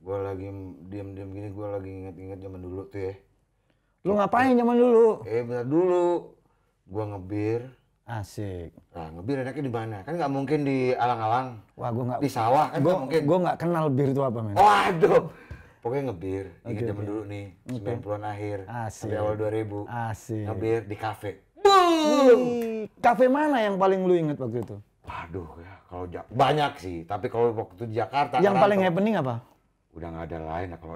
Gue lagi diem-diem gini, gue lagi inget-inget zaman dulu tuh ya. Lu ngapain zaman dulu? Bentar dulu. Gue ngebir. Asik. Nah, ngebir enaknya di mana? Kan nggak mungkin di alang-alang. Wah, gua nggak. Di sawah kan nggak mungkin. Gue nggak kenal bir itu apa, men. Waduh. Pokoknya ngebir. Ingat zaman oke. dulu nih, 90-an akhir. Asik. Sampai awal 2000. Asik. Ngebir di kafe. Wih, kafe mana yang paling lu inget waktu itu? Waduh ya, kalau banyak sih. Tapi kalau waktu di Jakarta. Yang paling happening apa? Udah nggak ada lain lah kalau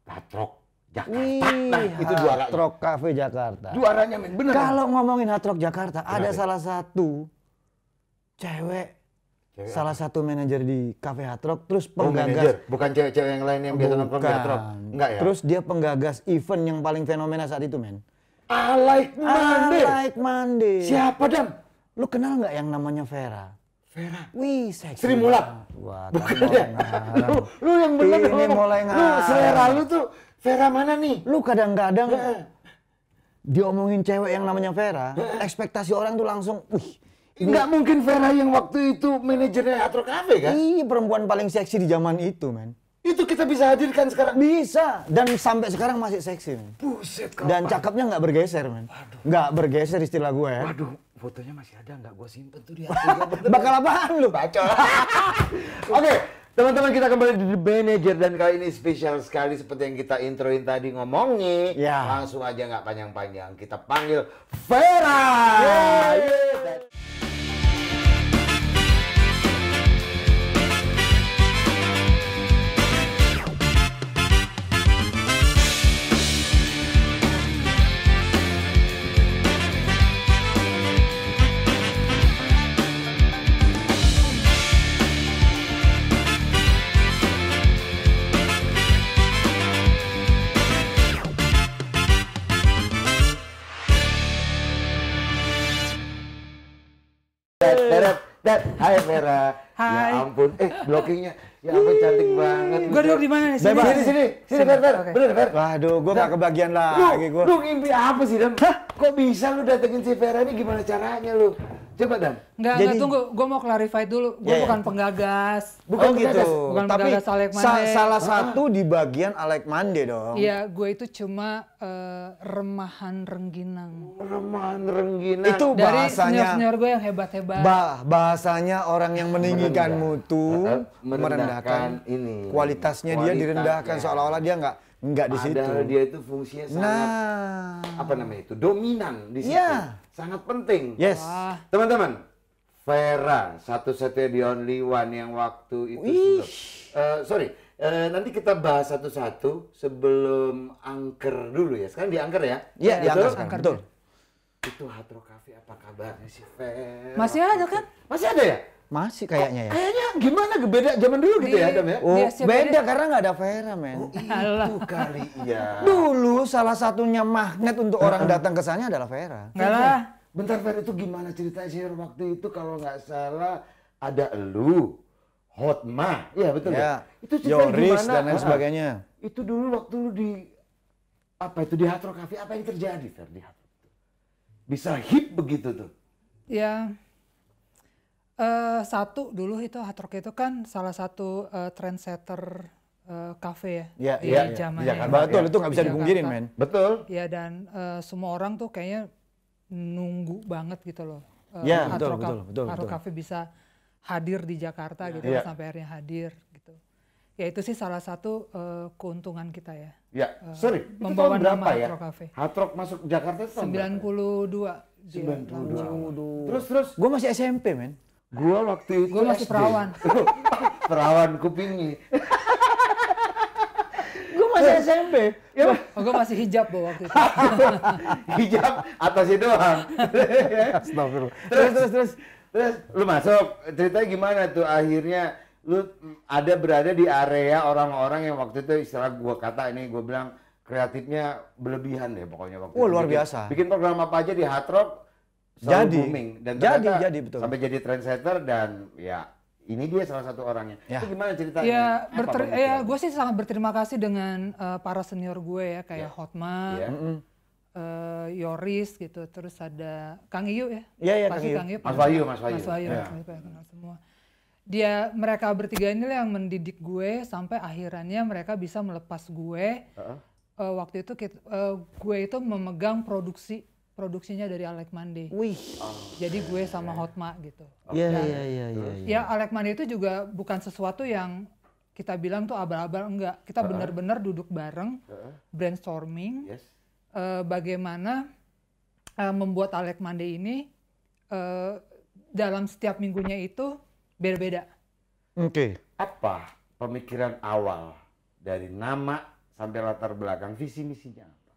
Hard Rock Jakarta. Wih, Nah, itu juaranya. Hard Rock Cafe Jakarta. Juaranya, men. Bener. Kalau ngomongin Hard Rock Jakarta, ada ya? salah satu cewek, salah satu manajer di Cafe Hard Rock, terus penggagas. Manajer, bukan cewek-cewek yang lain yang biasa nongkrong di Hard Rock. Enggak ya? Terus dia penggagas event yang paling fenomena saat itu, men. I Like Monday. I Like Monday. Siapa, Dam? Lu kenal nggak yang namanya Vera? Vera. Wih, seksi. Sri Mulat. Wah, bukan ya? Lu yang bener. Ini mulai Lu ngarang. selera lu tuh Vera mana nih? Lu kadang-kadang diomongin cewek yang namanya Vera, ekspektasi orang tuh langsung, wih. Nggak mungkin Vera yang waktu itu manajernya Hard Rock Cafe kan? Iya, perempuan paling seksi di zaman itu, men. Itu kita bisa hadirkan sekarang. Bisa, dan sampai sekarang masih seksi, men. Buset, Dan cakepnya nggak bergeser, men. Nggak bergeser istilah gue ya. Waduh, fotonya masih ada nggak? Gue simpen tuh di hati. Bakal apaan lu? Bacot. Oke, teman-teman, kita kembali di The Manager dan kali ini spesial sekali seperti yang kita introin tadi ngomongnya. Ya. Langsung aja nggak panjang-panjang, kita panggil Vera. Hai Vera. Hai. Ya ampun, blockingnya. Ya ampun, cantik banget. Gue duduk di mana nih? Sini, Ver. Oke. Bener, Ver. Waduh, gue nggak kebagian lagi gue. Lu ngimpi apa sih, Dam? Kok bisa lu datengin si Vera ini, gimana caranya lu? Coba, Dam. Enggak, tunggu. Gue mau clarify dulu. Gue bukan penggagas. Bukan gitu. Bukan Tapi penggagas I Like Monday. salah satu di bagian I Like Monday dong. Iya, gue itu cuma remahan rengginang. Remahan rengginang. Itu Dari bahasanya senior gue yang hebat-hebat. bahasanya orang yang meninggikan mutu, merendahkan ini. kualitasnya dia direndahkan seolah-olah dia nggak di situ. Padahal dia itu fungsinya sangat apa namanya itu? Dominan di situ. Ya. Sangat penting. Yes. Teman-teman, Vera satu-satunya the only one yang waktu itu nanti kita bahas satu-satu sebelum angker dulu ya. Sekarang di angker ya? Iya, di angker Betul? sekarang. Betul. Itu Hard Rock Cafe, apa kabarnya si Vera? Masih ada kan? Masih ada ya? Masih kayaknya ya. Kayaknya gimana beda zaman dulu gitu ya, Adam ya? Oh, Dia siapa beda dia? karena nggak ada Vera, men. Itu kali ya. Dulu salah satunya magnet untuk orang datang ke sana adalah Vera. Enggak lah. Bentar, Vera, itu gimana ceritanya sih waktu itu? Kalau nggak salah ada elu, Hotma, iya betul ya? Itu ceritanya Yoris gimana? dan lain sebagainya. Itu dulu waktu lu di di Hard Rock Cafe, apa yang terjadi, Fer, di Hard Rock? Bisa hip begitu tuh? Ya, satu dulu itu Hard Rock itu kan salah satu trendsetter cafe ya di zamannya. Betul, itu nggak bisa Di dipungkirin, Jakarta. men. Betul. Ya, dan semua orang tuh kayaknya nunggu banget gitu loh. Ya, Hard betul. Rock Cafe bisa hadir di Jakarta gitu Ya. sampai akhirnya hadir gitu. Ya itu sih salah satu keuntungan kita ya. Ya, sorry, itu membawa tahun nama berapa ya? Hard Rock Cafe. Hard Rock masuk Jakarta itu tahun berapa? 92. dia 92. Terus Gue masih SMP, men. gua waktu itu Gue masih SD. perawan. Perawan kupingnya. Gue masih SMP. Ya, Oh, gue masih hijab waktu itu. hijab atasnya doang. Astagfirullah. Terus lu masuk, ceritanya gimana tuh akhirnya lu berada di area orang-orang yang waktu itu istilah gua kata ini gua bilang kreatifnya berlebihan deh pokoknya waktu itu. Luar biasa. Bikin program apa aja di Hard Rock selalu Jadi. booming dan Jadi, betul. sampai jadi trendsetter dan ya ini dia salah satu orangnya. Ya. Itu gimana ceritanya? Ya, Apa gue sih sangat berterima kasih dengan para senior gue ya kayak Hotma, Ya. Yoris gitu, terus ada Kang Iyu ya. Iya, Pasti Kang Iyu. Kang Iyu. Mas Wahyu. Mas Wahyu, Ya. Mas Wahyu kenal semua. mereka bertiga ini yang mendidik gue sampai akhirannya mereka bisa melepas gue. Waktu itu gue itu memegang produksinya dari Alec Mande. Wih. Jadi gue sama Hotma gitu. Iya. Ya Alec Mande itu juga bukan sesuatu yang kita bilang tuh abal-abal, enggak. Kita benar-benar duduk bareng, brainstorming, bagaimana membuat Alec Mande ini dalam setiap minggunya itu beda-beda. Oke. Apa pemikiran awal dari nama sampai latar belakang visi misinya apa?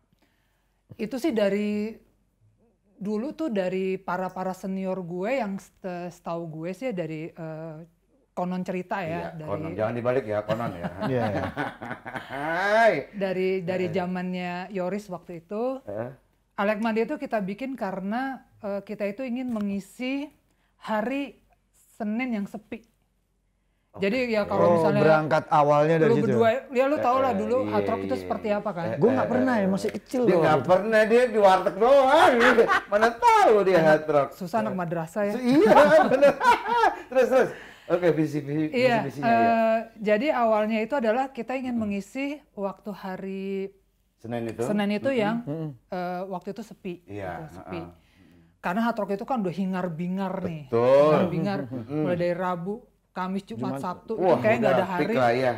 Itu sih dari dulu tuh dari para senior gue yang setahu gue sih dari konon cerita ya. Iya, dari, konon, jangan dibalik ya, konon ya. Iya. dari zamannya Yoris waktu itu, Alec Mande itu kita bikin karena kita itu ingin mengisi hari Senin yang sepi. Jadi ya kalau misalnya berangkat awalnya dari situ. Lu berdua, ya lu tau lah dulu hard rock itu seperti apa kan? Gue nggak pernah ya, masih kecil Dia loh. nggak pernah, dia di warteg doang. Mana tahu dia hard rock. Susah anak madrasah ya. Iya benar. Terus. Oke, visi misinya ya. Jadi awalnya itu adalah kita ingin mengisi waktu hari Senin itu yang waktu itu sepi. Iya. Sepi. Karena hard rock itu kan udah hingar-bingar nih. Betul. Hingar-bingar mulai dari Rabu, Kamis, Jumat, Sabtu, Wah, kayak nggak ada hari. Ya.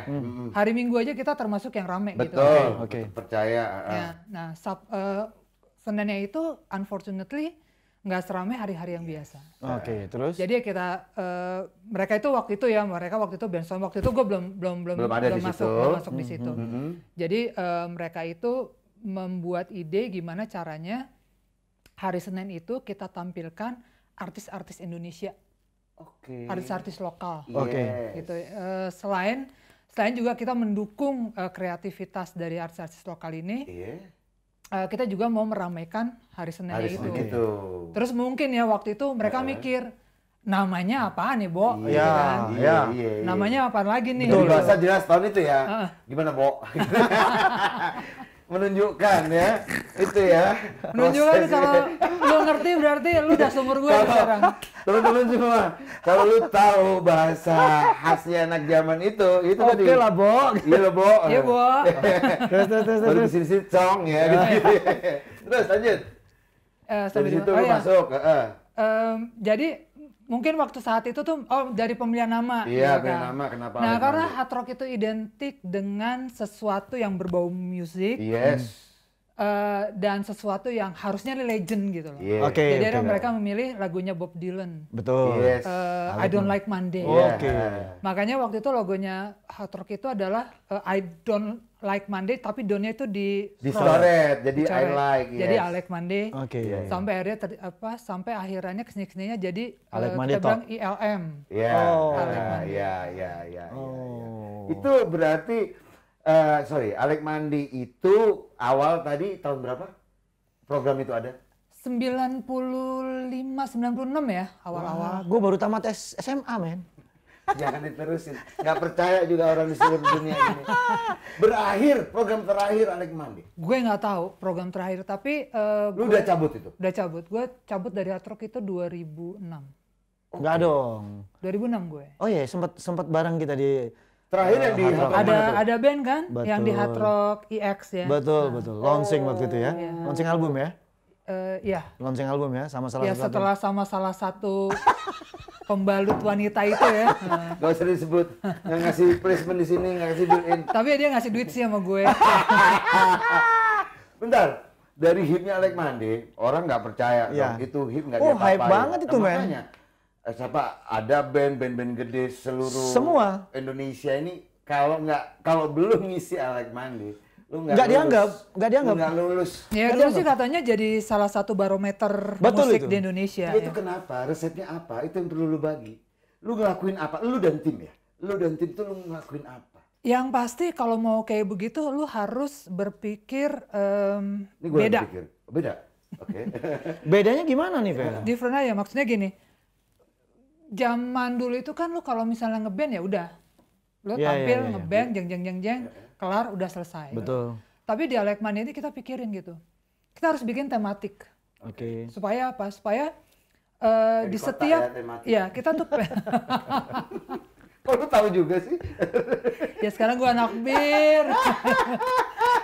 Hari Minggu aja kita termasuk yang rame gitu. Betul. Oke. Percaya. Ya, nah Seninnya itu unfortunately nggak seramai hari-hari yang biasa. Oke, terus? Jadi kita mereka waktu itu brainstorm, waktu itu gue belum masuk di situ. Jadi mereka itu membuat ide gimana caranya hari Senin itu kita tampilkan artis-artis Indonesia. Oke. Artis-artis lokal. Oke. Gitu. Selain juga kita mendukung kreativitas dari artis-artis lokal ini. Iya. Kita juga mau meramaikan hari Senin itu. Terus mungkin ya waktu itu mereka mikir namanya apaan nih, Bo? Iya. Namanya apaan lagi nih? Betul, bahasa jelas tahun itu ya. Gimana, Bo? Menunjukkan ya, itu ya. Menunjukkan kalau lu ngerti berarti lu udah seumur gue sekarang. Teman-teman semua, kalau lu tahu bahasa khasnya anak zaman itu tadi. Oke lah, Bo. Iya lah, Bo. Iya, Bo. Terus. Baru kesini cong ya. Gitu. Terus lanjut. Dari situ lu masuk. Jadi mungkin waktu saat itu tuh dari pemilihan nama. Iya, gitu pemilihan kan. nama kenapa? Nah, karena hard rock itu identik dengan sesuatu yang berbau musik. Yes. Dan sesuatu yang harusnya legend gitu loh. Yeah. Oke. Jadi mereka memilih lagunya Bob Dylan. Betul. Yes. I Don't Like Monday. Oke. Makanya waktu itu logonya hard rock itu adalah I Don't Like Monday, tapi donnya itu dicoret, jadi I like. Yes. Jadi I Like Monday. Oke. Sampai akhirnya sampai akhirannya kesini-kesininya jadi Alec kita Mande bilang ILM. Iya. Iya. Itu berarti Alec Mande itu awal tadi tahun berapa? Program itu ada? 95, 96 ya awal-awal. Gue baru tamat SMA, men. Jangan diterusin. Nggak percaya juga orang di seluruh dunia ini. Program terakhir Alec Mande. Gue nggak tahu program terakhir, tapi lu udah cabut itu? Udah cabut. Gue cabut dari hard rock itu 2006. Enggak dong. 2006 gue. Oh iya, sempat bareng kita di terakhir yang di hard rock ada band kan? Betul. Yang di Hard Rock EX ya. Betul. Launching waktu itu ya. Launching album ya. Iya. Launching album ya sama salah satu. Setelah sama salah satu pembalut wanita itu ya. Gak usah disebut. Nggak ngasih placement di sini, nggak ngasih built-in. Tapi dia ngasih duit sih sama gue. Bentar. Dari hipnya Alec Mande, orang nggak percaya dong. Itu hip nggak diapa-apain. Hype banget itu, men. Makanya, ada band gede seluruh Indonesia ini kalau belum ngisi Alec Mande, lu nggak dianggap. Lu nggak lulus. Ya dulu sih katanya jadi salah satu barometer musik di Indonesia. Itu kenapa? Resepnya apa? Itu yang perlu lu bagi. Lu ngelakuin apa? Lu dan tim ya. Lu dan tim tuh lu ngelakuin apa? Yang pasti kalau mau kayak begitu lu harus berpikir ini gue beda. Beda. Oke. Bedanya gimana nih, Vera? Different aja. Maksudnya gini. Zaman dulu itu kan lu kalau misalnya ngeband ya udah. Lu tampil ngeband jeng kelar udah selesai. Betul. Tapi di Alec Mande ini kita pikirin gitu. Kita harus bikin tematik. Oke. Supaya apa? Supaya di kota setiap tematik. ya kita tuh Kok lu tahu juga sih? Ya sekarang gue anak bir.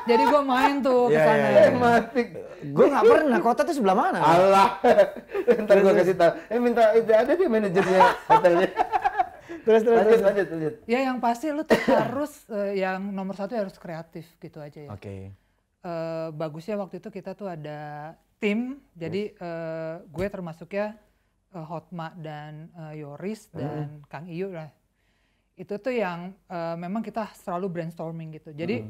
Jadi gue main tuh ke sana. Matik. Gue nggak pernah. Kota tuh sebelah mana? Alah. Ntar gue kasih tahu. Minta itu ada dia manajernya hotelnya. Terus. Lanjut. Ya yang pasti lu tuh harus yang nomor satu harus kreatif gitu aja ya. Oke. Bagusnya waktu itu kita tuh ada tim. Jadi gue termasuknya Hotma dan Yoris dan Kang Iyo lah. Itu tuh yang memang kita selalu brainstorming gitu. Jadi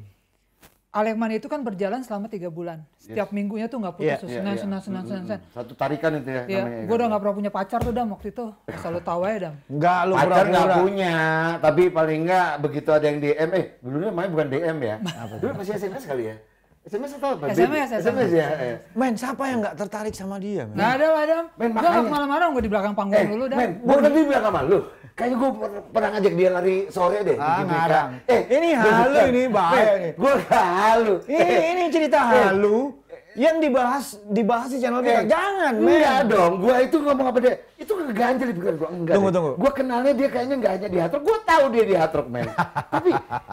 Alekmania itu kan berjalan selama 3 bulan. Setiap minggunya tuh nggak putus. Senin. Satu tarikan itu ya. Ya, gue udah nggak pernah punya pacar tuh Dam waktu itu. Asal lu tahu aja Dam. Enggak, lu pacar nggak pura-pura. punya, tapi paling nggak begitu ada yang DM. Dulunya namanya bukan DM ya. Dulu masih SMS kali ya. SMS atau apa? SMS ya. Men, siapa yang nggak tertarik sama dia? Men? Nggak ada lah Dam. Men, Gue nggak makanya. kemana-mana, gue di belakang panggung dulu Dam. Men, bukan di belakang sama lu. Kayaknya gue pernah ngajak dia lari sore deh. di GBK. Ngarang. Ini halu ini bahaya nih. Gue halu. Ini cerita halu yang dibahas di channel kita. Jangan, men. Enggak dong, gue itu ngomong apa dia? Itu ngeganjel di pikiran gue. Enggak. Tunggu. Gue kenalnya dia kayaknya nggak hanya di Hard Rock. Gue tahu dia di Hard Rock, men. Tapi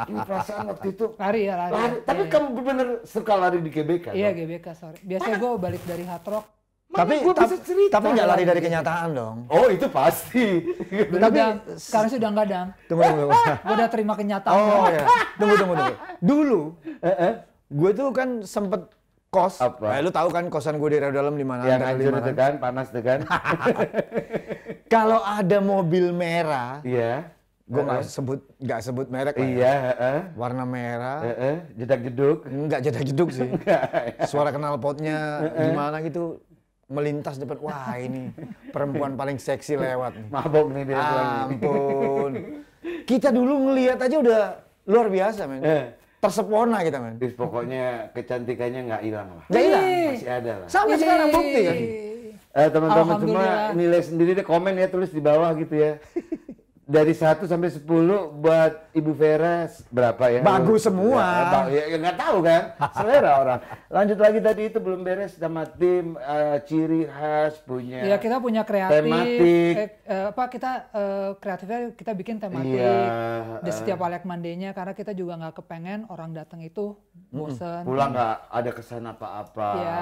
ini perasaan waktu itu Lari. Tapi Iya. kamu bener suka lari di GBK? Iya dong? GBK sorry. Biasanya gue balik dari Hard Rock. Tapi Mana gua bisa cerita tapi nggak lari dari lagi. kenyataan dong. Oh itu pasti. Tapi Sekarang sih udah nggak Dam. tunggu. Gue udah terima kenyataan. Oh ya. Tunggu. Dulu gue tuh kan sempet kos. Apa? Lu tahu kan kosan gue di Rawa Dalam di mana? Yang Antara hancur lima itu kan, panas itu kan. Kalau ada mobil merah, Iya. gue nggak sebut merek lah. Iya. Warna merah. Jedak jeduk. Enggak jeda jeduk sih. Suara knalpotnya gimana gitu melintas depan. Wah ini perempuan paling seksi lewat nih. Mabok nih dia. Ampun. Kita dulu ngelihat aja udah luar biasa, men. Tersepona kita, men. Terus pokoknya kecantikannya nggak hilang lah. Nggak hilang. Masih ada lah. Sampai sekarang bukti kan. Teman-teman semua Alhamdulillah. nilai sendiri deh, komen ya, tulis di bawah gitu ya. Dari 1 sampai 10 buat Ibu Vera berapa ya? Bagus semua. Ya nggak tahu kan, selera orang. Lanjut lagi tadi itu belum beres sama tim ciri khas punya. Ya kita punya kreatif. Tematik. Kreatifnya kita bikin tematik di setiap Alekmania karena kita juga nggak kepengen orang datang itu bosen. Pulang nggak ada kesan apa-apa. Ya.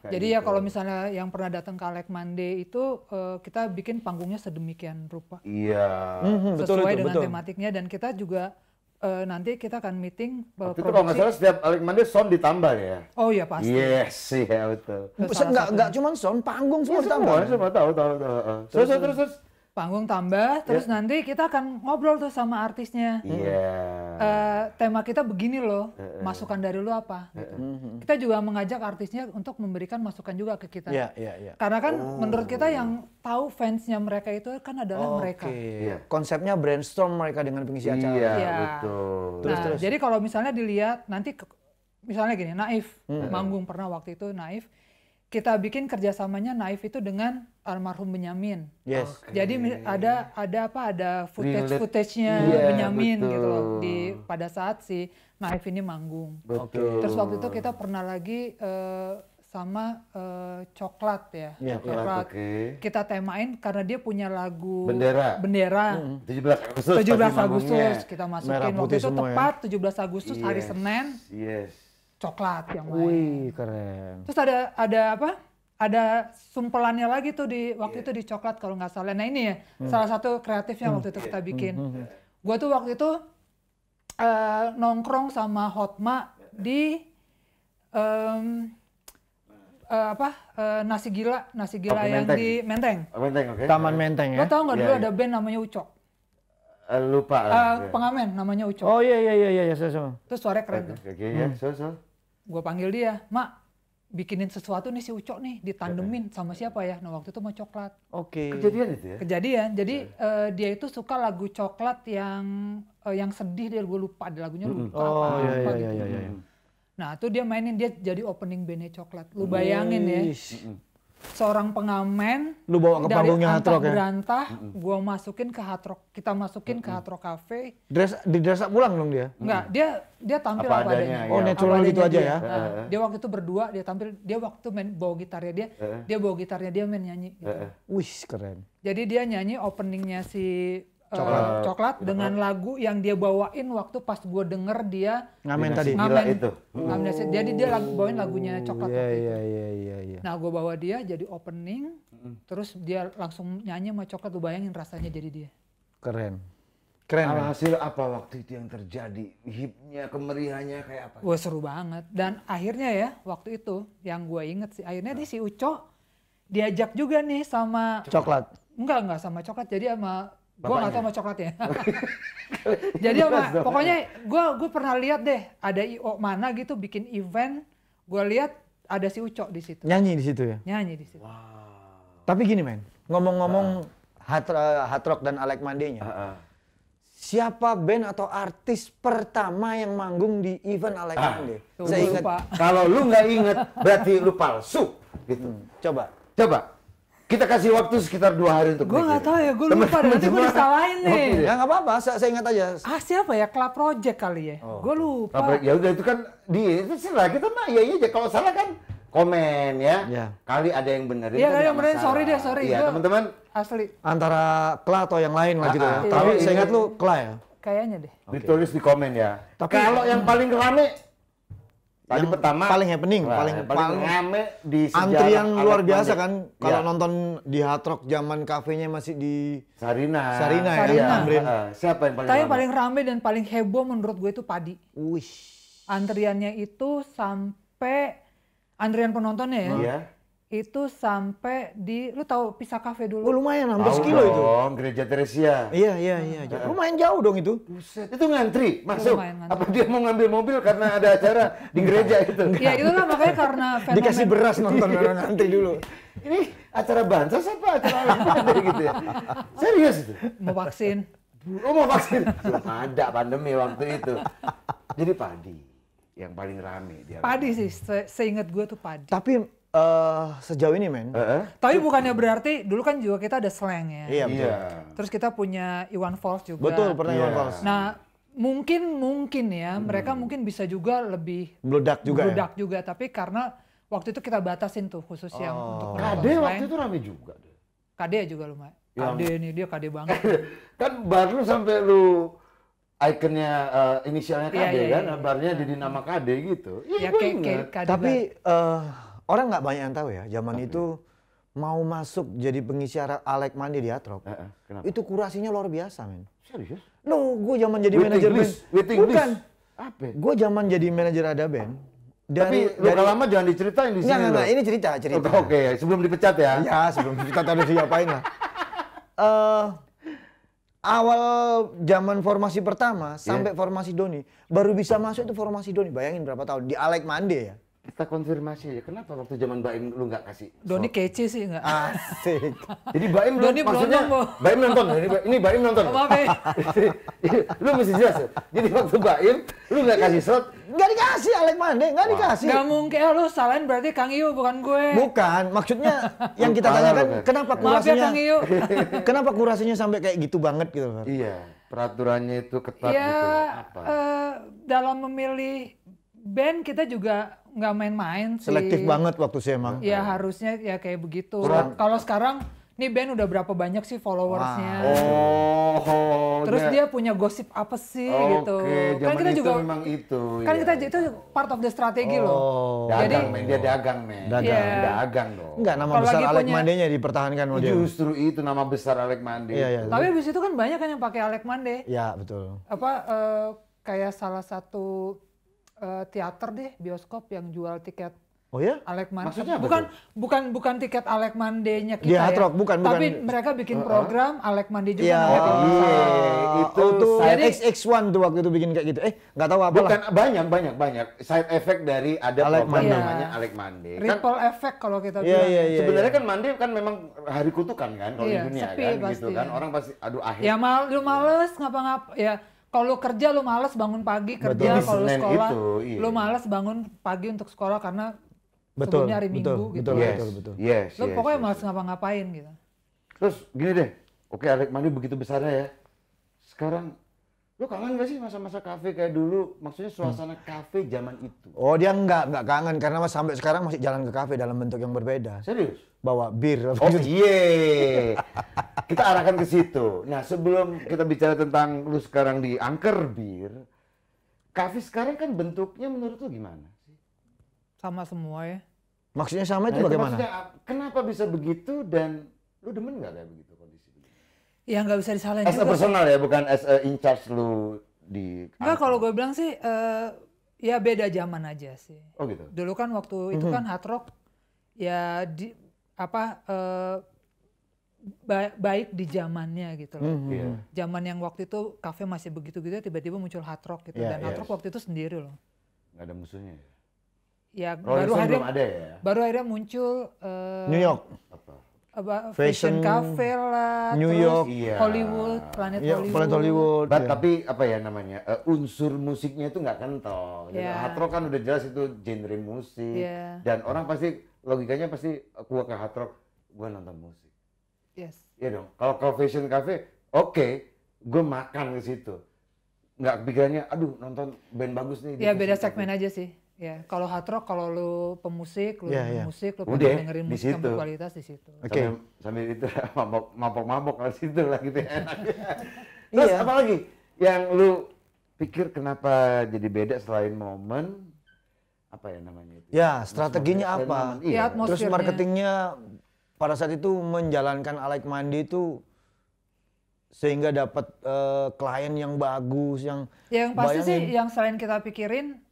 Kayak Jadi gitu. ya kalau misalnya yang pernah datang ke Alekmania itu kita bikin panggungnya sedemikian rupa. Iya. Sesuai dengan tematiknya dan kita juga nanti kita akan meeting Waktu itu kalau nggak salah setiap Alekmania sound ditambah ya. Oh iya pasti. Yes, iya betul. Nggak cuma sound, panggung semua ditambah. Semua tahu. Terus. Panggung tambah, terus nanti kita akan ngobrol tuh sama artisnya. Iya. Tema kita begini loh, masukan dari lu apa? Gitu. Kita juga mengajak artisnya untuk memberikan masukan juga ke kita. Iya. Karena kan menurut kita yang tahu fansnya mereka itu kan adalah mereka. Iya. Konsepnya brainstorm mereka dengan pengisi acara. Iya, Iya. betul. Nah, jadi kalau misalnya dilihat nanti misalnya gini, Naif manggung pernah waktu itu Naif, kita bikin kerjasamanya Naif itu dengan almarhum Benyamin. Yes. Jadi ada footage-nya Iya, Benyamin betul. gitu loh pada saat si Naif ini manggung. Betul. Terus waktu itu kita pernah lagi sama Coklat ya. Iya, Coklat. oke. Kita temain karena dia punya lagu Bendera. 17 17 Agustus. Agustus kita masukin Merah waktu putih itu semua ya. tepat 17 Agustus hari Senin Yes. Coklat yang main. Wih, keren. Terus ada apa? Ada sumpelannya lagi tuh di waktu itu di Coklat kalau nggak salah. Nah ini ya salah satu kreatifnya waktu itu kita bikin. Gua tuh waktu itu nongkrong sama Hotma di nasi gila Oke, yang Menteng. di Menteng. Menteng, oke. Taman Menteng ya. Lo tau nggak dulu Iya, ada band namanya Ucok? Lupa. Pengamen namanya Ucok. Oh iya, so. Terus suaranya keren tuh. Oke, ya, so. Gue panggil dia, Mak, bikinin sesuatu nih si Ucok nih, ditandemin sama siapa ya? Nah waktu itu mau Coklat. Oke. Kejadian itu ya? Kejadian, jadi dia itu suka lagu Coklat yang sedih, dia gue lupa, ada lagunya lupa. Oh apa iya. gitu. Nah itu dia mainin, dia jadi opening bandnya Coklat. Lu bayangin ya, seorang pengamen Lu bawa ke dari panggungnya Hard antah Rock ya? berantah, gue masukin ke Hard Rock, kita masukin ke Hard Rock Cafe. Di dress up pulang dong dia. Enggak, dia tampil Apa apa adanya, adanya. Oh, ya. natural Apa gitu adanya aja dia. ya? Nah, dia waktu itu berdua, dia tampil, dia waktu main bawa gitarnya dia bawa gitarnya dia main nyanyi. Gitu. Wih, keren. Jadi dia nyanyi openingnya si coklat dengan lagu yang dia bawain waktu pas gue denger dia Ngamen tadi. ngamen itu. ngamen nasi. Jadi dia bawain lagunya coklat Iya, waktu itu. iya. Nah gue bawa dia jadi opening, terus dia langsung nyanyi sama coklat, lu bayangin rasanya jadi dia. Keren. Keren. Men. Alhasil apa waktu itu yang terjadi? Hipnya, kemeriahannya kayak apa? Wah seru banget. Dan akhirnya ya waktu itu yang gue inget sih, akhirnya si Uco diajak juga nih sama Coklat. enggak sama coklat, jadi sama gue nggak tahu sama coklat ya. Jadi Jelas dong. pokoknya gue pernah lihat deh ada IO mana gitu bikin event, gue lihat ada si Uco di situ Nyanyi di situ ya. nyanyi di situ. Tapi gini men, ngomong-ngomong hard rock dan Alec Mande-nya. Siapa band atau artis pertama yang manggung di event Alec Mande? Tuh, Saya gua ingat. lupa. Kalau lu nggak inget, berarti lu palsu. Gitu. Coba. Coba, kita kasih waktu sekitar 2 hari untuk Gue nggak tahu ya, gue lupa deh, nanti gue disalahin nih. Ya nggak apa-apa, saya ingat aja. Siapa ya, Club Project kali ya? Gue lupa. Ya udah itu kan itu salah kita mah ya aja kalau salah kan komen ya. Ya. Kali ada yang benerin. Iya kan kali nggak yang benerin, masalah. sorry. Iya Gua teman-teman. asli. Antara Kla atau yang lain lah gitu ya. Iya. Tapi Iya. saya ingat lu Kla ya. Kayaknya deh. Ditulis di komen ya. Tapi- Kalau yang paling rame tadi Yang pertama paling happening, Wah, paling rame di sejarah antrian luar Alec biasa Mande. kan kalau Iya. nonton di Hard Rock zaman kafenya masih di Sarina. Sarina ya, Sarina. Tamrin. Siapa yang paling Tapi yang rame? paling rame dan paling heboh menurut gue itu Padi. Wih. Antriannya itu sampai antrian penontonnya ya. Iya. Itu sampai di, lu tahu Pisa Cafe Oh, dulu? lumayan Tahu 16 kilo itu. dong, Gereja Teresia. Iya. Lumayan jauh dong itu. Buset, itu ngantri masuk. Lumayan ngantri. Apa dia mau ngambil mobil karena ada acara di gereja itu? Ya itulah makanya karena fenomena. Dikasih beras nonton orang ngantri dulu. Ini acara bansos apa acara apa gitu ya? Serius itu? Mau vaksin. Oh mau vaksin? Belum ada pandemi waktu itu. Jadi Padi yang paling rame dia. Padi sih, seingat gue tuh Padi. Tapi sejauh ini men. Tapi bukannya berarti, dulu kan juga kita ada slang ya. Iya betul. Iya. Terus kita punya Iwan Fals juga. Betul, pernah Iya. Iwan Fals. Nah, mungkin ya, mereka mungkin bisa juga lebih Meledak juga ya. beludak juga. Tapi karena waktu itu kita batasin tuh khusus yang untuk penonton Kade slang. waktu itu rame juga deh. Kade juga lumayan. Yang- Kade nih, dia kade banget. Kan bar lu sampai lu ikonnya inisialnya Iya, KD iya, kan, iya. barnya jadi nama KD gitu. Iya, Ya gua kayak ingat. Kade Tapi banget. orang nggak banyak yang tahu ya, zaman itu mau masuk jadi pengisi Alec Mande di Hard Rock. Kenapa? Itu kurasinya luar biasa men. Serius? No, gue zaman jadi Waiting manajer band. list, waiting Bukan. list. Apa? Gue zaman jadi manajer ada band. Tapi lu kalau lama jangan diceritain di sini. Enggak, loh. ini cerita. Oke, sebelum dipecat ya. Ya, sebelum kita harus diapain lah. Awal zaman formasi pertama sampai formasi Doni, baru bisa masuk itu formasi Doni. Bayangin berapa tahun di Alec Mande ya. Kita konfirmasi aja, kenapa waktu zaman Baim lu nggak kasih? Doni kece sih enggak? Asik. Jadi Baim lu Doni maksudnya berondong, Bo. Baim nonton, ini Baim nonton. Oh, maaf ya. Lu mesti jelas ya. Jadi waktu Baim lu nggak kasih slot. Nggak dikasih Alec Mande, nggak dikasih. Nggak mungkin, lu salahin berarti Kang Iyo bukan gue. Bukan, maksudnya yang kita Parah tanyakan lu, Fer. kenapa Maaf ya kurasinya Kang Iyo. kenapa kurasinya sampai kayak gitu banget gitu, Fer? Iya, peraturannya itu ketat Ya, gitu. Apa? dalam memilih band kita juga nggak main-main sih. Selektif banget waktu sih emang. Ya harusnya ya kayak begitu. Kurang. Kalau sekarang nih band udah berapa banyak sih followersnya. Terus Nah, dia punya gosip apa sih gitu. Oke, Kan zaman kita itu juga memang itu. kan ya. kita itu part of the strategi loh. dagang, jadi- men. Dia dagang, men. Dagang. Iya. Dagang dong. Enggak, nama Kalau besar lagi Alec punya- Mande-nya dipertahankan sama dia. Justru itu nama besar Alec Mande. Iya. Tapi habis itu kan banyak kan yang pakai Alec Mande. Ya, betul. Apa kayak salah satu teater deh, bioskop yang jual tiket Oh ya? Alec Mande. Maksudnya apa Bukan tiket Alec Mande-nya kita Di Hard ya. Rock, bukan. Tapi mereka bikin program Alec Mande juga Iya. namanya. Iya, itu tuh side- XX1 tuh waktu itu bikin kayak gitu. Nggak tahu apa Bukan lah. banyak side effect dari ada Alec program Mande. namanya Alec Mande. Kan Ripple effect kalau kita Iya, bilang. iya. sebenarnya kan Mande kan memang hari kutukan kan kalau Iya, di dunia sepi kan pasti. gitu kan. Orang pasti aduh akhir. Ya lu males ngapa-ngapa ya. Kalau lu kerja lu males bangun pagi kerja, Betul, di kalau lu Senin sekolah itu, iya. lu males bangun pagi untuk sekolah karena Betul, sebelumnya hari Minggu gitu. betul. Yes, Lu yes, pokoknya yes. males ngapa-ngapain gitu. Terus gini deh. Oke, Alec Mande begitu besarnya ya. Sekarang Lu kangen gak sih masa-masa kafe kayak dulu? Maksudnya suasana kafe zaman itu. Oh dia nggak kangen karena sampai sekarang masih jalan ke kafe dalam bentuk yang berbeda. Serius? Bawa bir. Oh iya. Kita arahkan ke situ. Nah sebelum kita bicara tentang lu sekarang di Angker Bir, kafe sekarang kan bentuknya menurut lu gimana sih? Sama semua ya. Maksudnya sama itu Nah, bagaimana? Maksudnya, kenapa bisa begitu dan lu demen nggak kayak begitu kondisi begitu? Ya nggak bisa disalahin As a juga. personal ya, bukan as a in charge lu di. Enggak, kalau gue bilang sih ya beda zaman aja sih. Oh gitu. Dulu kan waktu itu kan hard rock ya baik di zamannya gitu loh. Iya. Zaman yang waktu itu kafe masih begitu-gitu tiba-tiba muncul hard rock gitu Iya, dan hard rock waktu itu sendiri loh. Nggak ada musuhnya ya? Ya Rolling Stone belum ada ya? baru akhirnya muncul New York. Apa? Fashion Cafe lah, New terus York. Iya. Hollywood, Planet Iya, Hollywood. Planet Hollywood. But, iya. tapi apa ya namanya, unsur musiknya itu nggak kental. Jadi Iya. hard rock kan udah jelas itu genre musik. Iya. Dan orang pasti, logikanya pasti gua ke hard rock, gua nonton musik. Yes. Iya dong. Kalau ke Fashion Cafe, oke, gua makan ke situ. Nggak pikirannya, aduh nonton band bagus nih. di Ya beda Fashion segmen Cafe. aja sih. Ya, kalau hard rock kalau lu pemusik, lu Iya, demen iya. musik, lu Udah, pengen dengerin di musik yang situ. berkualitas di situ. Oke. Sambil itu mabok-mabok kalau situ lah gitu ya. Terus Iya. apa lagi yang lu pikir kenapa jadi beda selain momen apa ya namanya itu? Ya, strateginya Selain apa? momen, Ya, Iya. atmosfer. Terus marketingnya pada saat itu menjalankan I Like Monday itu sehingga dapat klien yang bagus, yang Ya, yang pasti sih bayangin. yang selain kita pikirin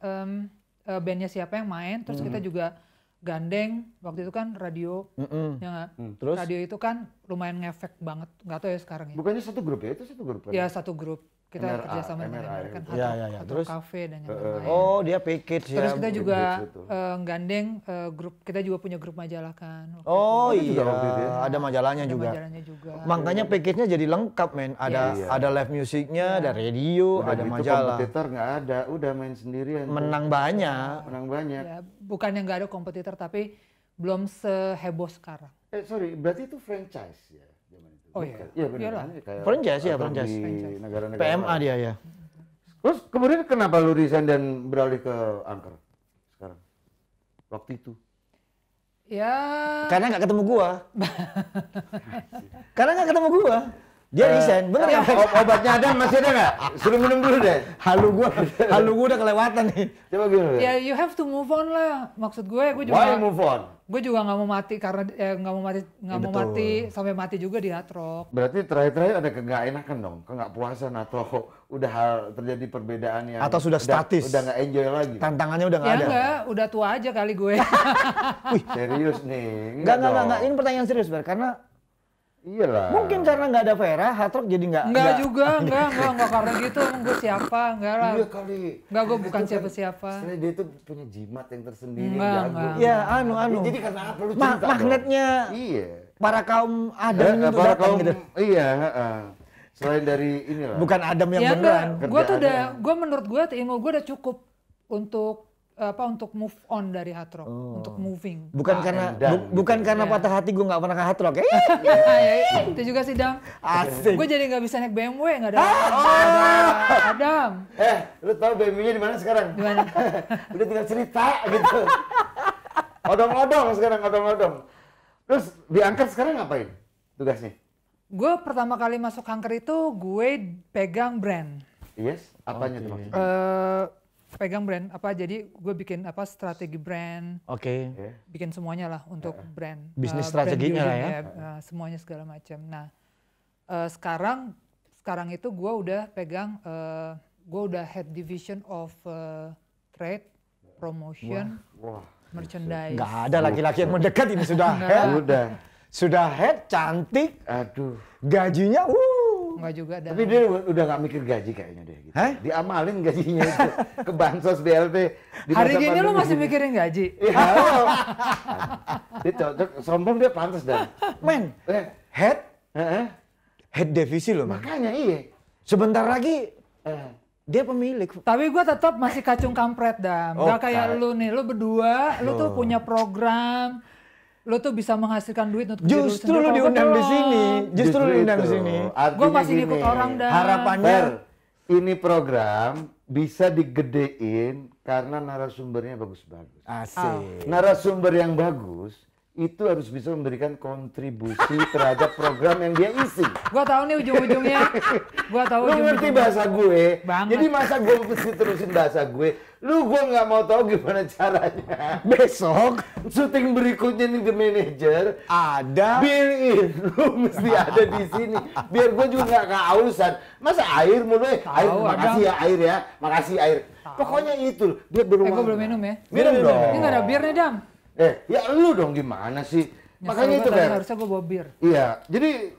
bandnya siapa yang main, terus kita juga gandeng waktu itu kan radio, ya nggak? Terus? Radio itu kan lumayan ngefek banget, nggak tahu ya sekarang ya. Bukannya satu grup ya? Itu satu grup kan? Ya satu grup kita MRA, kerja sama dengan MRA American gitu. Ya, Hard ya, Rock, ya. Hard Terus? Rock Cafe dan yang lain-lain. Oh, dia package ya. Terus kita juga gitu. gandeng grup, kita juga punya grup majalah kan. waktu Oh Ada juga iya, waktu itu ya? ada majalahnya itu. Ada juga. majalahnya juga. Makanya package-nya jadi lengkap, men. Ada Iya. ada live musiknya, ada radio, Udah ada gitu majalah. kompetitor nggak ada, udah main sendirian. tuh. Menang banyak. Menang banyak. Ya, bukannya nggak ada kompetitor tapi belum seheboh sekarang. Sorry, berarti itu franchise ya zaman itu? Oh, Bukan? iya. Iya benar. Iyalah. Kayak Franchise ya, atau franchise. Di Franchise. negara-negara PMA lain. dia ya. Terus kemudian kenapa lu resign dan beralih ke Angker sekarang? Waktu itu. Ya, Karena nggak ketemu gua. Karena nggak ketemu gua. Dia resign, bener kan? Obatnya ada masih ada nggak? Suruh minum dulu deh. Halu gua udah kelewatan nih. Coba gimana? ya you have to move on lah. Maksud gue Why juga move on? nggak mau mati karena nggak mau mati sampai mati juga di hard rock. Berarti terakhir-terakhir ada nggak enakan dong, nggak puasan atau udah hal terjadi perbedaan yang Atau sudah statis. udah nggak enjoy lagi. Tantangannya udah nggak Ya ada. enggak, udah tua aja kali gue. Serius nih? Enggak. dong. Ini pertanyaan serius, Ber. Karena Iyalah. mungkin karena nggak ada Vera, hard rock jadi nggak. Enggak juga, enggak karena gitu. Emang gue siapa? Enggak lah. Iya kali. Enggak, gue bukan Itu kan siapa-siapa. sebenarnya dia tuh punya jimat yang tersendiri. Enggak, jago. enggak. Ya, anu. Jadi karena apa lu cerita dong? Magnetnya Iya. para kaum Adam untuk para datang kaum, gitu. iya. Selain dari inilah. Bukan Adam yang Ya beneran. enggak, gue tuh udah, Kerjaannya. menurut gue ilmu gue udah cukup untuk move on dari hard rock, untuk moving. Bukan karena dan bukan gitu. karena Ya. patah hati gue nggak pernah ke hard rock. Ya, itu juga sih Dam. Asik. Gue jadi nggak bisa naik BMW, nggak ada Adam. Lu tahu BMW-nya di mana sekarang? Di mana? Udah tinggal cerita gitu. Odong-odong sekarang, odong-odong. Terus diangkat sekarang ngapain tugasnya? Gue pertama kali masuk Angker itu gue pegang brand. Yes, apanya tuh maksudnya? Pegang brand apa? Jadi gue bikin strategi brand, Oke. Ya. bikin semuanya lah untuk brand. Bisnis Brand strateginya lah building, ya. semuanya segala macam. Nah, sekarang itu gue udah pegang, gue udah head division of trade, promotion, Wah, merchandise. Nggak ada laki-laki yang mendekat ini sudah head. Sudah head, cantik, aduh. gajinya Enggak juga ada. Tapi dia udah nggak mikir gaji kayaknya deh. Gitu. Hah? Diamalin gajinya itu ke bansos BLT. di Hari masa gini lo pandemi masih gini. mikirin gaji? Iya, halo. Dia cocok, sombong dia pantas dan. men, Eh, head eh, head divisi loh, man. makanya iya. Sebentar lagi Eh, dia pemilik. Tapi gue tetap masih kacung kampret Dam. Oh, Gak kayak lu nih, lu berdua, lu tuh punya program, lu tuh bisa menghasilkan duit untuk diri Justru sendiri. lu Kalau gua diundang di belum. sini. Justru lu diundang di itu. sini. Gue Artinya masih gini, ngikut orang Dam. Harapannya Fer, ini program bisa digedein karena narasumbernya bagus-bagus. Asik. Narasumber yang bagus itu harus bisa memberikan kontribusi terhadap program yang dia isi. Gua tahu nih ujung-ujungnya. Gua tahu Lu ngerti ujung-ujungnya. bahasa gue? Banget. Jadi masa gue mesti terusin bahasa gue? Gue nggak mau tahu gimana caranya. Besok Syuting berikutnya nih The Manager. ada Biarin, lu mesti ada di sini. Biar gue juga nggak kehausan. Masa air mulu air, makasih ya air ya, makasih air. Pokoknya itu, dia belum. Gua belum minum ya. Minum dong. Ini nggak ada bir nih, Dam. Ya lu dong gimana sih? Makanya itu kan. kan. Harusnya gua bawa bir. Iya, jadi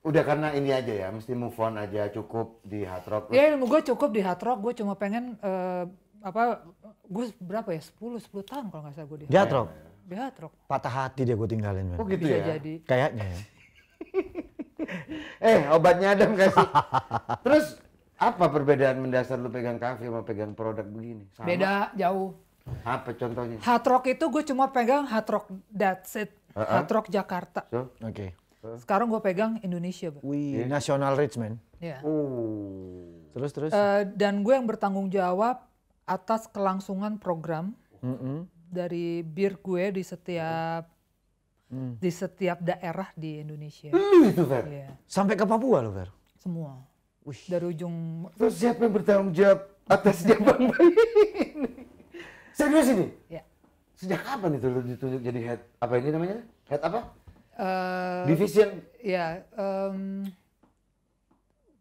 udah karena ini aja ya, mesti move on aja, cukup di Hard Rock. Ya ilmu gue cukup di Hard Rock, gue cuma pengen gue berapa ya, 10 tahun kalau nggak salah gue di Hard Rock. Di Hard Rock. Patah hati dia gue tinggalin, men. Oh gitu Bisa ya? jadi. Kayaknya ya. Obatnya Adam kasih. Terus apa perbedaan mendasar lu pegang kafe sama pegang produk begini? Sama? Beda jauh. Apa contohnya? Hard Rock itu gue cuma pegang Hard Rock, that's it. Hard Rock Jakarta. So? Oke. Sekarang gue pegang Indonesia, Bang. Wih, national rich, man. Ya. Terus. Dan gue yang bertanggung jawab atas kelangsungan program dari bir gue di setiap daerah di Indonesia. Itu Fer. Iya, Sampai ke Papua loh, Fer. semua. Dari ujung Terus siapa yang bertanggung jawab atas jabang bayi ini? Serius ini? ya. Sejak kapan itu lu ditunjuk jadi head apa ini namanya? Head apa? Eh, Division. ya,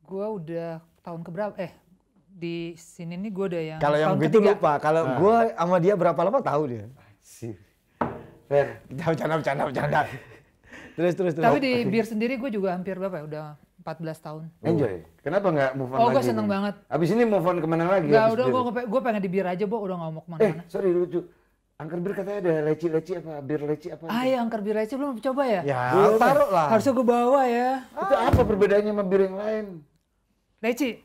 gue udah tahun keberapa? Di sini nih gue udah yang Kalau yang tahun begitu ketiga. lupa. Kalau gue sama dia berapa lama tahu dia. Si Fer. Bercanda. Terus. Tapi di bir sendiri gue juga hampir berapa ya? Udah 14 tahun. Enjoy. Kenapa nggak move on Oh, lagi? gue seneng nih? banget. Abis ini move on kemana lagi? Gak, Abis udah bir? gue pengen di bir aja, Bo. Udah gak mau kemana-mana. Sorry lucu. Angker bir katanya ada leci-leci apa? Bir leci apa? Ya angker bir aja belum coba ya? Ya, taruh lah. Harusnya gue bawa ya. Itu apa perbedaannya sama bir yang lain? Leci.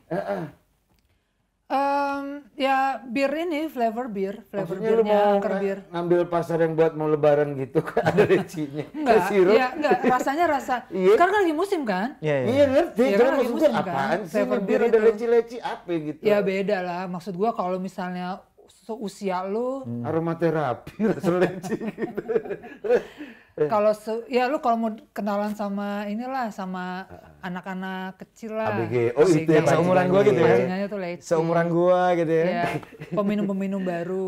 Ya bir ini flavor Maksudnya lu birnya mau angker bir. ngambil pasar yang buat mau lebaran gitu kan ada lecinya. Enggak, Sirup. ya enggak, rasanya rasa. Iya. Sekarang kan lagi musim kan? Iya ngerti, Iya, cuma kan lagi maksudnya musim kan, apaan sih flavor ngebir bir ada itu. leci-leci apa gitu. Ya beda lah. Maksud gua kalau misalnya seusia lu, Aromaterapi rasa leci gitu. ya lu kalau mau kenalan sama inilah sama anak-aak kecil lah. ABG. Oh itu Yang ya seumuran gua gitu ya. Bajingannya tuh leci. Seumuran gua gitu ya. Ya, peminum-peminum baru.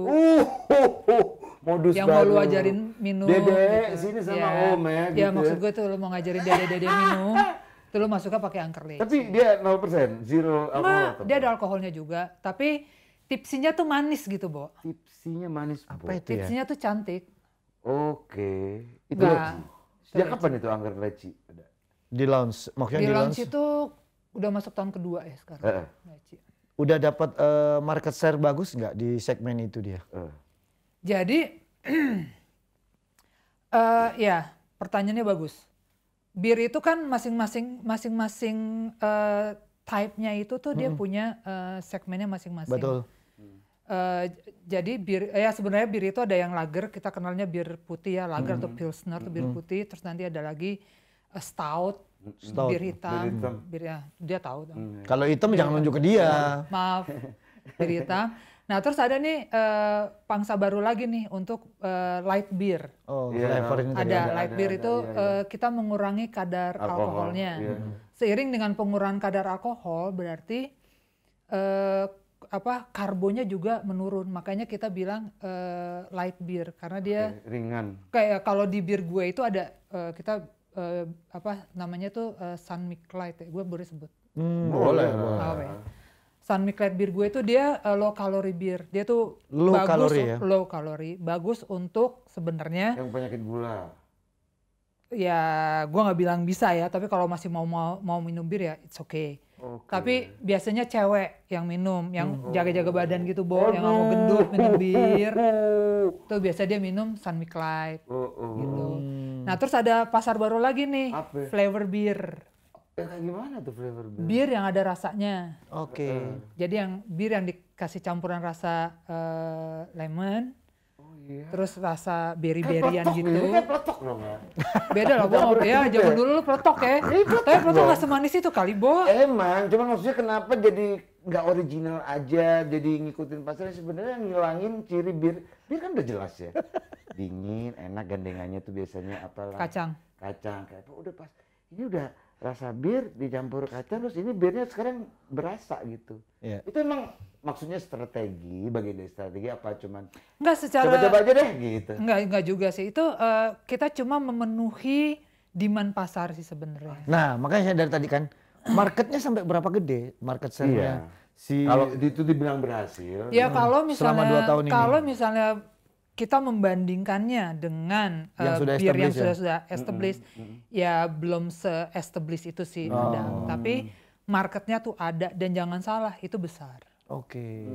Modus Yang baru. mau lu ajarin minum. Dede, gitu. sini sama Ya. om ya. Ya gitu maksud gue tuh lu mau ngajarin dede-dede minum. Tuh lu masuknya pakai angker leci. Tapi dia 0%, zero alkohol. Enggak, atau dia apa? ada alkoholnya juga. Tapi tipsinya tuh manis gitu, Bo. Tipsinya manis. Apa itu ya? Tipsinya tuh cantik. Oke. Itu Enggak. leci. Sejak Itu kapan itu angker leci? Ada. Di lounge, maksudnya Di di launch lounge. itu udah masuk tahun kedua ya sekarang. Leci. Udah dapat market share bagus nggak di segmen itu dia? Jadi, ya pertanyaannya bagus. Bir itu kan masing-masing type-nya itu tuh dia punya segmennya masing-masing. Betul. Jadi sebenarnya bir itu ada yang lager, kita kenalnya bir putih ya, lager atau pilsner atau bir putih, terus nanti ada lagi stout, bir hitam, dia tahu. Kalau hitam jangan nunjuk ke dia. Maaf, bir hitam. Nah terus ada nih pangsa baru lagi nih untuk light beer. Oh, Iya, flavor ini tadi. Ada ada. light beer itu kita mengurangi kadar alkoholnya. Iya. Seiring dengan pengurangan kadar alkohol berarti karbonnya juga menurun. Makanya kita bilang light beer karena dia Ringan. kayak kalau di bir gue itu ada kita namanya tuh Sun Milk Light ya. Gue boleh sebut. Boleh. Sun Milk Light beer gue itu dia low calorie beer. Dia tuh Low bagus calorie ya? low calorie, bagus untuk sebenarnya Yang penyakit gula. ya gue nggak bilang bisa ya, tapi kalau masih mau minum bir ya it's okay. Tapi biasanya cewek yang minum, yang jaga-jaga badan gitu, Bo, yang nggak mau gendut minum bir, tuh biasa dia minum Sun Milk Light gitu. Nah terus ada pasar baru lagi nih, Apa? flavor beer, Kayak gimana tuh flavor beer? bir yang ada rasanya. Oke. Jadi yang bir yang dikasih campuran rasa lemon, terus rasa berry-berryan gitu. Ini kan peletok dong ya. Beda lah, Bo. Ya zaman dulu lu peletok ya. Tapi peletok nggak semanis itu kali, Bo. Emang, cuma maksudnya kenapa jadi nggak original aja, jadi ngikutin pasarnya, sebenarnya ngilangin ciri bir kan udah jelas ya. Dingin, enak, gandengannya tuh biasanya apalah. Kacang. Kayak apa, udah pas. Ini udah rasa bir dicampur kacang, terus ini birnya sekarang berasa gitu. Iya. Itu emang maksudnya strategi, bagian dari strategi apa cuman Enggak secara coba-coba aja deh gitu. Enggak juga sih. Itu kita cuma memenuhi demand pasar sih sebenarnya. Nah, makanya saya dari tadi kan, marketnya sampai berapa gede market share-nya? Kalau itu dibilang berhasil. Ya kalau selama 2 tahun ini. kalau misalnya kita membandingkannya dengan Yang sudah bir yang established sudah established, ya belum se-established itu sih ada. Tapi marketnya tuh ada dan jangan salah, itu besar. Oke.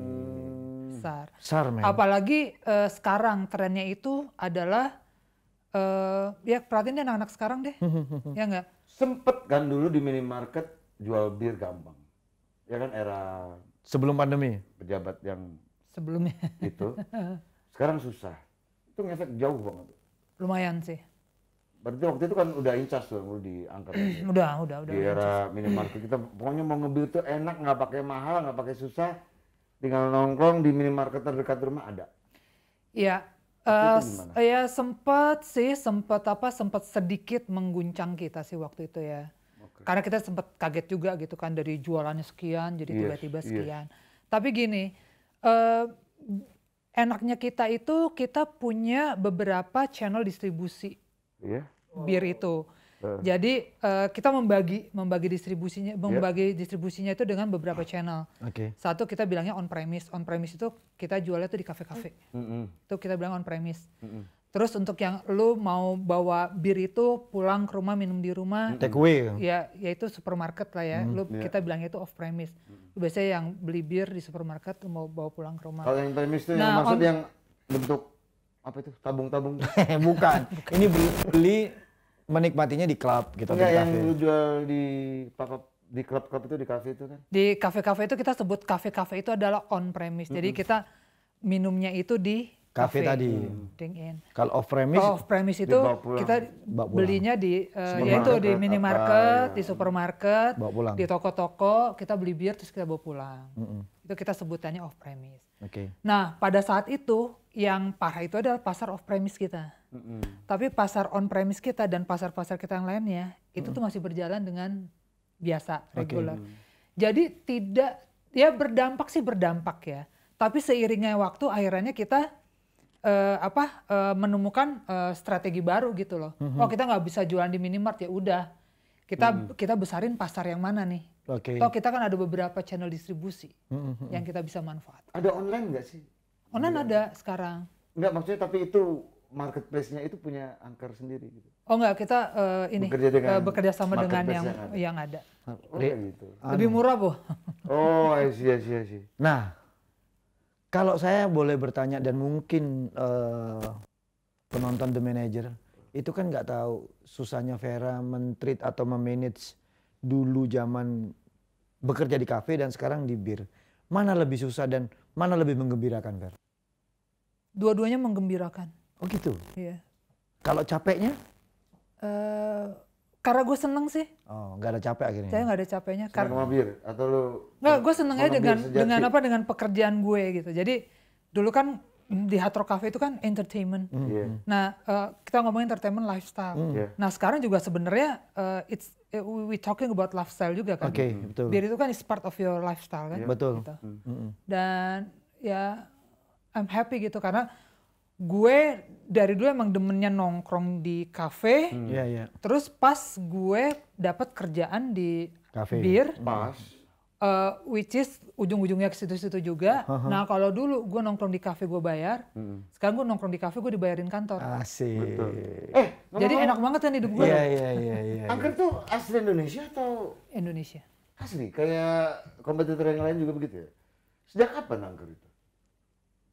Besar. Besar, men. Apalagi sekarang trennya itu adalah ya perhatiin deh anak-anak sekarang deh. Ya enggak? Sempet kan dulu di minimarket jual bir gampang. Ya kan era Sebelum pandemi? pejabat yang Sebelumnya. itu. Sekarang susah. Itu ngefek jauh banget. Lumayan sih. Berarti waktu itu kan udah incas tuh diangkat. Udah. Di era minimarket kita pokoknya mau ngebir tuh enak, nggak pakai mahal, nggak pakai susah. Tinggal nongkrong di minimarket terdekat rumah ada. Iya. Ya sempat sedikit mengguncang kita sih waktu itu ya. Karena kita sempat kaget juga gitu kan, dari jualannya sekian jadi tiba-tiba sekian. Tapi gini, enaknya kita itu kita punya beberapa channel distribusi bir itu. Jadi kita membagi distribusinya itu dengan beberapa channel. Satu kita bilangnya on premise. On premise itu kita jualnya tuh di kafe-kafe. Itu kita bilang on premise. Terus untuk yang lu mau bawa bir itu pulang ke rumah, minum di rumah, take away. Ya itu supermarket lah ya. Kita bilangnya itu off premise. Biasanya yang beli bir di supermarket mau bawa pulang ke rumah. Kalau yang premise itu yang maksud yang bentuk apa itu? Tabung-tabung. Bukan. Ini beli menikmatinya di klub gitu. Enggak, yang lu jual di klub-klub itu, di kafe itu kan? Di kafe-kafe itu kita sebut kafe-kafe itu adalah on premise. Jadi kita minumnya itu di kafe tadi. Kalau off premise itu kita belinya di yaitu di minimarket, di supermarket, di toko-toko, kita beli bir terus kita bawa pulang. Itu kita sebutannya off premise. Nah, pada saat itu yang parah itu adalah pasar off premise kita. Tapi pasar on premise kita dan pasar-pasar kita yang lainnya itu tuh masih berjalan dengan biasa, reguler. Jadi tidak, ya berdampak ya. Tapi seiringnya waktu akhirnya kita menemukan strategi baru gitu loh. Oh, kita nggak bisa jualan di minimart, ya udah kita besarin pasar yang mana nih. Toh kita kan ada beberapa channel distribusi yang kita bisa manfaat. Ada online nggak sih? Online ada sekarang. Enggak, maksudnya tapi itu marketplace-nya itu punya angker sendiri gitu. Oh enggak, kita bekerja sama dengan yang ada. Gitu. Lebih murah, Bu. Oh, I see. Nah, kalau saya boleh bertanya dan mungkin penonton The Manager itu kan nggak tahu susahnya Vera men-treat atau memanage dulu zaman bekerja di kafe dan sekarang di bir. Mana lebih susah dan mana lebih menggembirakan, Vera? Dua-duanya menggembirakan. Oh gitu? Iya. Kalau capeknya? Karena gue seneng sih. Oh, nggak ada capek akhirnya? Saya nggak ada capeknya. Karena bir atau lu? Nggak, gue seneng aja dengan pekerjaan gue gitu. Jadi dulu kan di Hard Rock Cafe itu kan entertainment. Nah, kita ngomongin entertainment lifestyle. Nah, sekarang juga sebenarnya we talking about lifestyle juga kan. Betul. Bir itu kan is part of your lifestyle kan. Betul. Gitu. Dan ya I'm happy gitu karena gue dari dulu emang demennya nongkrong di kafe. Terus pas gue dapat kerjaan di bir, which is ujung-ujungnya ke situ-situ juga. Nah, kalau dulu gue nongkrong di kafe gue bayar, sekarang gue nongkrong di kafe gue dibayarin kantor. Asik. Jadi enak banget kan hidup gue. Iya. Angker tuh asli Indonesia atau? Indonesia. Asli, kayak kompetitor yang lain juga begitu ya? Sejak kapan Angker itu?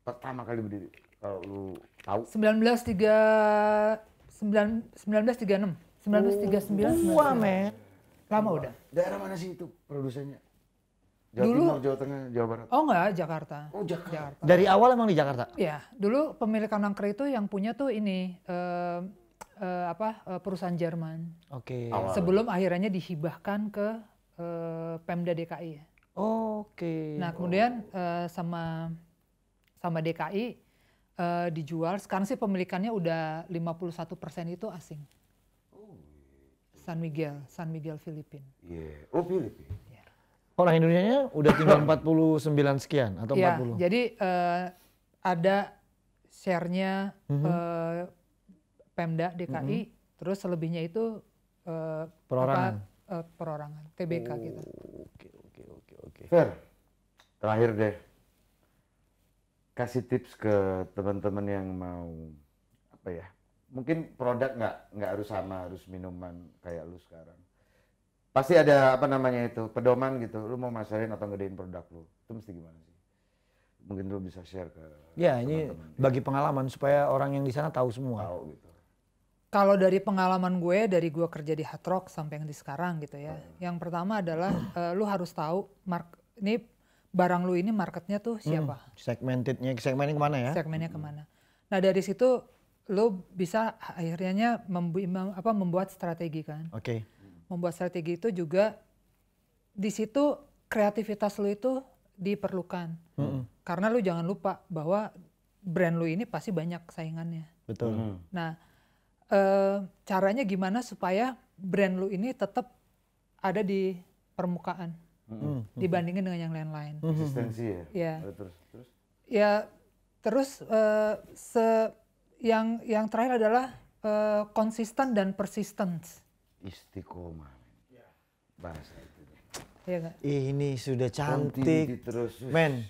Pertama kali berdiri, kalau lu tahu? 1939. Wah, men. Lama udah. Daerah mana sih itu produsennya? Jawa Timur, Jawa Tengah, Jawa Barat? Oh enggak, Jakarta. Oh, Jakarta. Dari awal emang di Jakarta? Iya, dulu pemilik angker itu yang punya tuh ini perusahaan Jerman. Oke. Sebelum akhirnya dihibahkan ke Pemda DKI ya. Oke. Nah kemudian sama DKI dijual. Sekarang sih pemilikannya udah 51% itu asing. San Miguel Filipina. Iya. Oh Filipina. Orang Indonesianya udah tinggal 49 sekian atau 40? Iya, jadi ada share-nya Pemda DKI, terus selebihnya itu perorangan. Perorangan, TBK gitu. Oke. Fer, terakhir deh. Kasih tips ke teman-teman yang mau apa ya? Mungkin produk nggak harus sama, harus minuman kayak lu sekarang. Pasti ada apa namanya itu pedoman gitu. Lu mau masarin atau ngedein produk lu, itu mesti gimana sih? Mungkin lu bisa share ke. Ya ini bagi pengalaman supaya orang yang di sana tahu semua. Tahu gitu. Kalau dari pengalaman gue, dari gue kerja di Hard Rock sampai yang di sekarang gitu ya. Yang pertama adalah lu harus tahu ini barang lu ini marketnya tuh siapa. Segmennya kemana ya? Segmennya kemana. Nah dari situ lu bisa akhirnya membuat strategi kan. Oke. Membuat strategi itu juga di situ kreativitas lu itu diperlukan. Karena lu jangan lupa bahwa brand lu ini pasti banyak saingannya. Betul. Nah caranya gimana supaya brand lu ini tetap ada di permukaan dibandingin dengan yang lain-lain. Konsistensi ya. Ya. Terus. Ya terus yang terakhir adalah konsisten dan persistence. Istiqomah. Bahasa itu. Iya nggak? Ini sudah cantik, Continuity terus. men.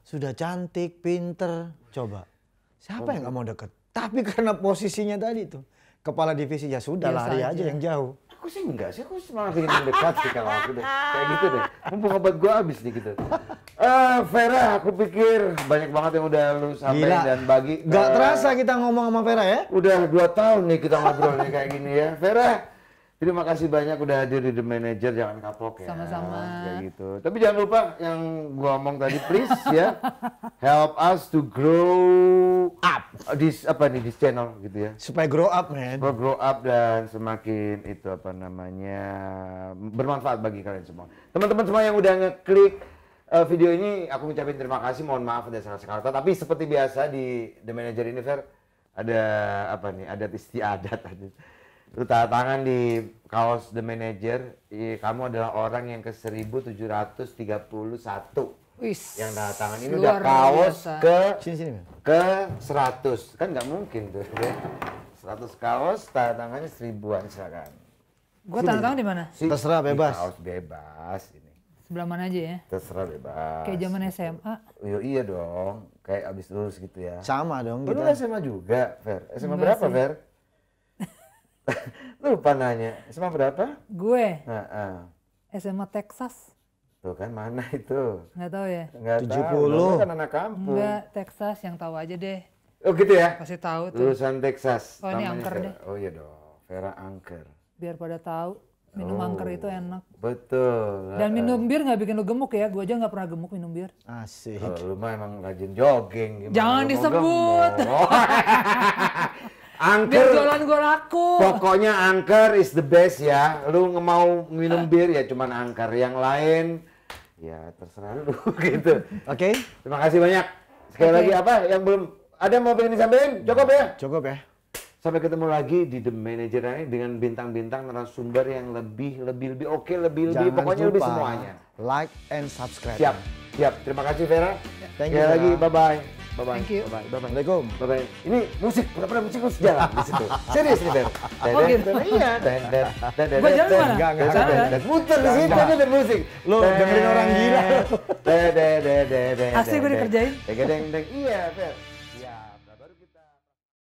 Sudah cantik, pinter. Coba, siapa yang nggak mau deket? Tapi karena posisinya tadi tuh, kepala divisi ya sudah Biasa lari aja. aja yang jauh. Aku sih enggak sih, aku malah ingin mendekat sih kalau aku deh. Kayak gitu deh, mumpung obat gua habis nih gitu. Vera, aku pikir banyak banget yang udah lu sampaikan dan bagi. Gak terasa kita ngomong sama Vera ya? Udah 2 tahun nih kita ngobrol nih kayak gini ya. Vera, terima kasih banyak udah hadir di The Manager, jangan kapok ya. Sama-sama. Kayak gitu. Tapi jangan lupa yang gua omong tadi please ya. Help us to grow up. This channel gitu ya. Supaya grow up, man. Grow up dan semakin itu apa namanya bermanfaat bagi kalian semua. Teman-teman semua yang udah ngeklik video ini, aku ngucapin terima kasih. Mohon maaf ada salah kata. Tapi seperti biasa di The Manager ini, Fer, ada apa nih? Adat istiadat. Lu tanda tangan di kaos The Manager. Kamu adalah orang yang ke 1731. Wis. Yang tanda tangan ini luar udah kaos biasa. Sini, man. ke 100. Kan nggak mungkin tuh. 100 kaos, tanda tangannya 1000-an silakan. Gua tanda tangan di mana? Terserah, bebas. Kaos bebas ini. Sebelah mana aja ya? Terserah bebas. Kayak zaman SMA. Iya dong, kayak abis lulus gitu ya. Sama dong Lu kita. SMA juga, Fer. SMA Enggak berapa, sih. Fer? Lupa nanya. SMA berapa? Gue Nah, SMA Texas. tuh kan mana itu? Nggak tahu ya? Nggak 70. tahu. Lu kan anak kampung. Enggak, Texas yang tahu aja deh. Oh gitu ya? Kasih tahu tuh. Lulusan Texas. Oh, ini namanya angker Vera. deh. Oh iya dong, Vera Angker. Biar pada tahu. Minum angker itu enak. Betul. Dan minum bir nggak bikin lu gemuk ya. Gua aja nggak pernah gemuk minum bir. Asik. Kalau lu mah emang rajin jogging. Gimana Jangan lu mau disebut. gemuk? Biar Angker. jualan gua laku. Pokoknya angker is the best ya. Lu mau minum bir ya cuman angker. Yang lain ya terserah lu gitu. Oke, Terima kasih banyak. Sekali Oke. lagi apa yang belum ada mau pengen disampaikan? Cukup ya. cukup ya. Sampai ketemu lagi di The Manager ini dengan bintang-bintang narasumber yang lebih oke, lebih Jangan pokoknya lebih lupa semuanya. like and subscribe. Siap. Terima kasih Vera. Thank you, Sekali lagi, Vera. bye-bye. Thank you. Bye-bye. Assalamualaikum. Bye-bye. Ini musik, pura-pura musik harus jalan di situ. Serius nih, Fer. Oh, gitu. Iya. Gua jalan mana? Enggak. Jalan. Muter di situ ada musik. Lu dengerin orang gila. Asik Asik gua dikerjain. Deng, iya, Fer.